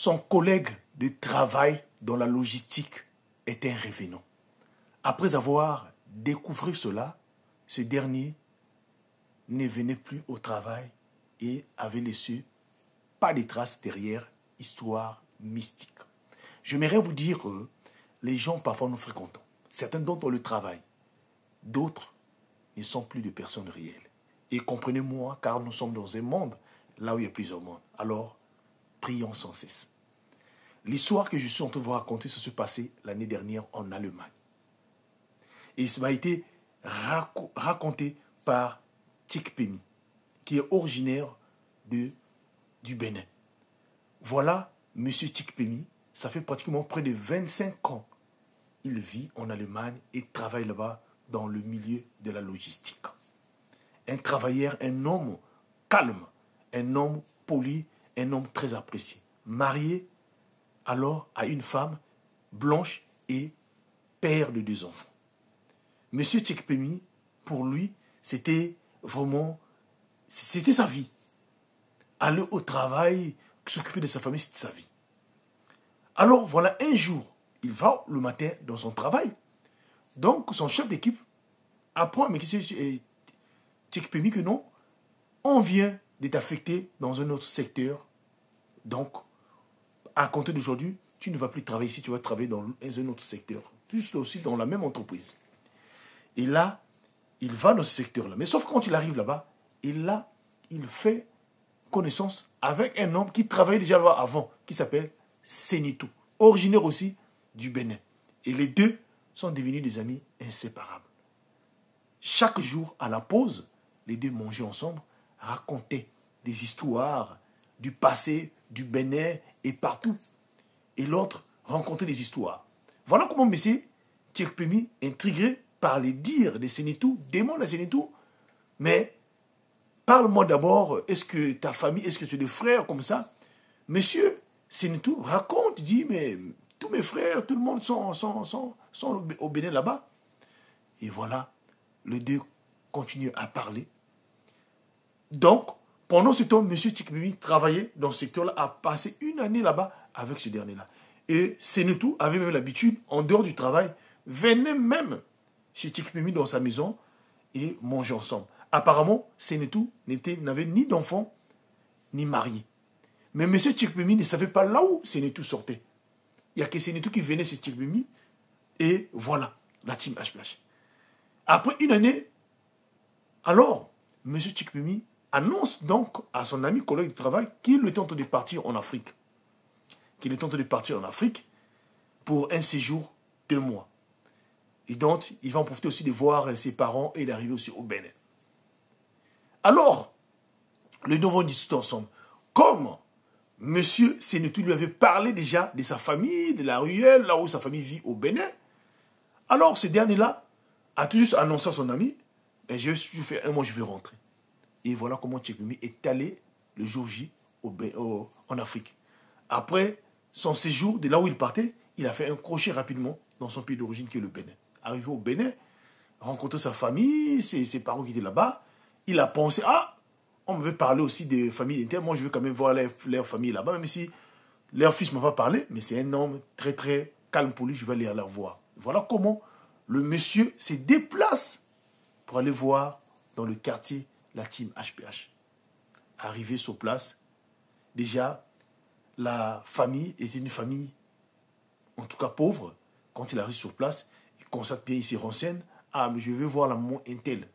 son collègue de travail dans la logistique était un revenant. Après avoir découvert cela, ce dernier ne venait plus au travail et avait laissé pas de traces derrière, histoire mystique. J'aimerais vous dire que les gens parfois nous fréquentent. Certains d'entre eux le travail, d'autres ne sont plus de personnes réelles. Et comprenez-moi, car nous sommes dans un monde là où il y a plusieurs mondes. Alors, prions sans cesse. L'histoire que je suis en train de vous raconter, ça se passait l'année dernière en Allemagne. Et ça m'a été raconté par Tchikpemi, qui est originaire du Bénin. Voilà, M. Tchikpemi, ça fait pratiquement près de 25 ans. Il vit en Allemagne et travaille là-bas dans le milieu de la logistique. Un travailleur, un homme calme, un homme poli, un homme très apprécié. Marié alors à une femme blanche et père de 2 enfants. Monsieur Tchekpemi, pour lui, c'était vraiment, c'était sa vie. Aller au travail, s'occuper de sa famille, c'était sa vie. Alors voilà, un jour, il va le matin dans son travail. Donc son chef d'équipe apprend à M. Tchekpemi que non, on vient de t'affecter dans un autre secteur. Donc, à compter d'aujourd'hui, tu ne vas plus travailler ici, tu vas travailler dans un autre secteur. Juste aussi dans la même entreprise. Et là, il va dans ce secteur-là. Mais sauf quand il arrive là-bas, et là, il fait connaissance avec un homme qui travaillait déjà là-bas avant, qui s'appelle Sénitou, originaire aussi du Bénin. Et les deux sont devenus des amis inséparables. Chaque jour, à la pause, les deux mangeaient ensemble, racontaient des histoires du passé, du Bénin et partout. Et l'autre rencontrait des histoires. Voilà comment M. Tchekpemi, intrigué par les dires de Sénitou, demande à Sénitou, mais parle-moi d'abord, est-ce que ta famille, est-ce que tu as des frères comme ça? Monsieur Sénitou raconte, dit, mais tous mes frères, tout le monde sont au Bénin là-bas. Et voilà, les deux continuent à parler. Donc, pendant ce temps, M. Tchekpemi travaillait dans ce secteur-là, a passé une année là-bas avec ce dernier-là. Et Sénitou avait même l'habitude, en dehors du travail, venait même chez Tchekpemi dans sa maison et mangeait ensemble. Apparemment, Sénitou n'avait ni d'enfant, ni marié. Mais M. Tchekpemi ne savait pas là où Sénitou sortait. Il n'y a que Sénitou qui venait chez Tchekpemi. Et voilà, la team HPH. Après une année, alors, M. Tchekpemi annonce donc à son ami collègue de travail qu'il était en train de partir en Afrique. Qu'il est en train de partir en Afrique pour un séjour de 2 mois. Et donc, il va en profiter aussi de voir ses parents et d'arriver aussi au Bénin. Alors, les deux vont discuter ensemble. Comme M. Sénitou lui avait parlé déjà de sa famille, de la ruelle, là où sa famille vit au Bénin, alors ce dernier-là a tout juste annoncé à son ami, je vais faire 1 mois, je vais rentrer. Et voilà comment Tchekpemi est allé le jour J en Afrique. Après son séjour, de là où il partait, il a fait un crochet rapidement dans son pays d'origine qui est le Bénin. Arrivé au Bénin, rencontré sa famille, ses parents qui étaient là-bas, il a pensé, ah, on m'avait parlé aussi des familles internes, moi je veux quand même voir leur famille là-bas, même si leur fils ne m'a pas parlé, mais c'est un homme très très calme pour lui, je vais aller leur voir. Voilà comment le monsieur se déplace pour aller voir dans le quartier la team HPH. Arrivé sur place, déjà, la famille était une famille, en tout cas pauvre. Quand il arrive sur place, il constate bien, il se renseigne. Ah, mais je veux voir la maman Intel.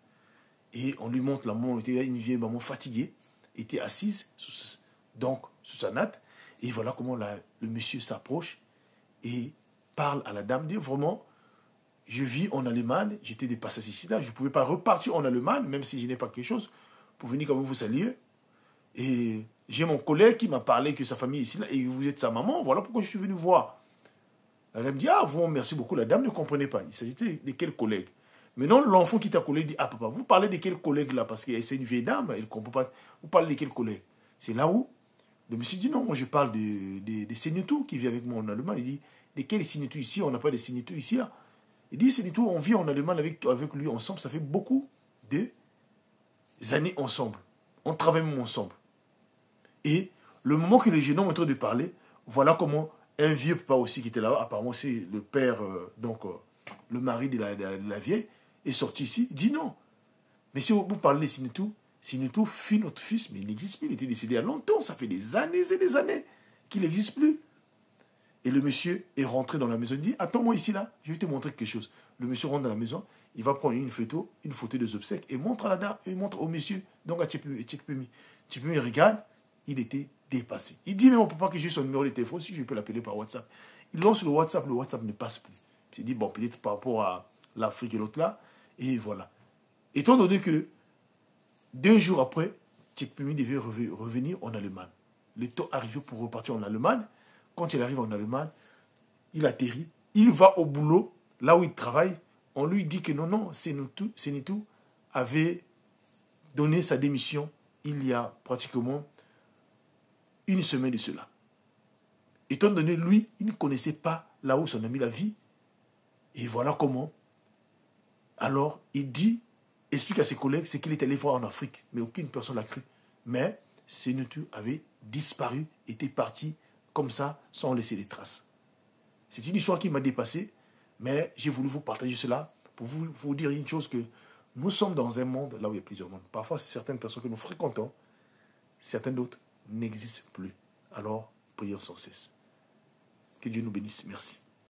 Et on lui montre la maman, une vieille maman fatiguée, était assise sous sa natte. Et voilà comment le monsieur s'approche et parle à la dame, dit vraiment, je vis en Allemagne, j'étais des passages ici, là, je ne pouvais pas repartir en Allemagne, même si je n'ai pas quelque chose, pour venir quand même vous saluer. Et j'ai mon collègue qui m'a parlé que sa famille est ici, là, et vous êtes sa maman, voilà pourquoi je suis venu voir. La dame dit, ah, bon, merci beaucoup. La dame ne comprenait pas. Il s'agissait de quel collègue. Maintenant, l'enfant qui t'a collé dit, ah, papa, vous parlez de quel collègue là? Parce que c'est une vieille dame, elle ne comprend pas. Vous parlez de quel collègue? C'est là où le monsieur dit, non, moi je parle de Sénitou qui vit avec moi en Allemagne. Il dit, de quel Sénitou ici? On n'a pas de Sénitou ici. Là. Il dit, Sénitou, on vit en Allemagne avec lui ensemble. Ça fait beaucoup d'années ensemble. On travaille même ensemble. Et le moment que les jeunes hommes sont en train de parler, voilà comment un vieux papa aussi qui était là, apparemment c'est le père, le mari de la vieille, est sorti ici, dit non. Mais si vous parlez de Sinitou fut notre fils, mais il n'existe plus, il était décédé il y a longtemps, ça fait des années et des années qu'il n'existe plus. Et le monsieur est rentré dans la maison, il dit, attends-moi ici là, je vais te montrer quelque chose. Le monsieur rentre dans la maison, il va prendre une photo des obsèques, et montre à la dame, et montre au monsieur, donc à Tchekpemi. Tchekpemi regarde, il était dépassé. Il dit, mais mon papa que j'ai son numéro de téléphone, si je peux l'appeler par WhatsApp. Il lance le WhatsApp ne passe plus. Il dit, bon, peut-être par rapport à l'Afrique et l'autre là, et voilà. Étant donné que 2 jours après, Tchekpemi devait revenir en Allemagne. Le temps arrivé pour repartir en Allemagne. Quand il arrive en Allemagne, il atterrit, il va au boulot, là où il travaille, on lui dit que non, Senitou avait donné sa démission il y a pratiquement une semaine de cela. Étant donné, lui, il ne connaissait pas là où son ami la vie. Et voilà comment. Alors, il dit, explique à ses collègues ce qu'il est allé voir en Afrique, mais aucune personne l'a cru. Mais Senitou avait disparu, était parti comme ça, sans laisser des traces. C'est une histoire qui m'a dépassé, mais j'ai voulu vous partager cela pour vous dire une chose, que nous sommes dans un monde là où il y a plusieurs mondes. Parfois, certaines personnes que nous fréquentons, certaines d'autres n'existent plus. Alors, prions sans cesse. Que Dieu nous bénisse. Merci.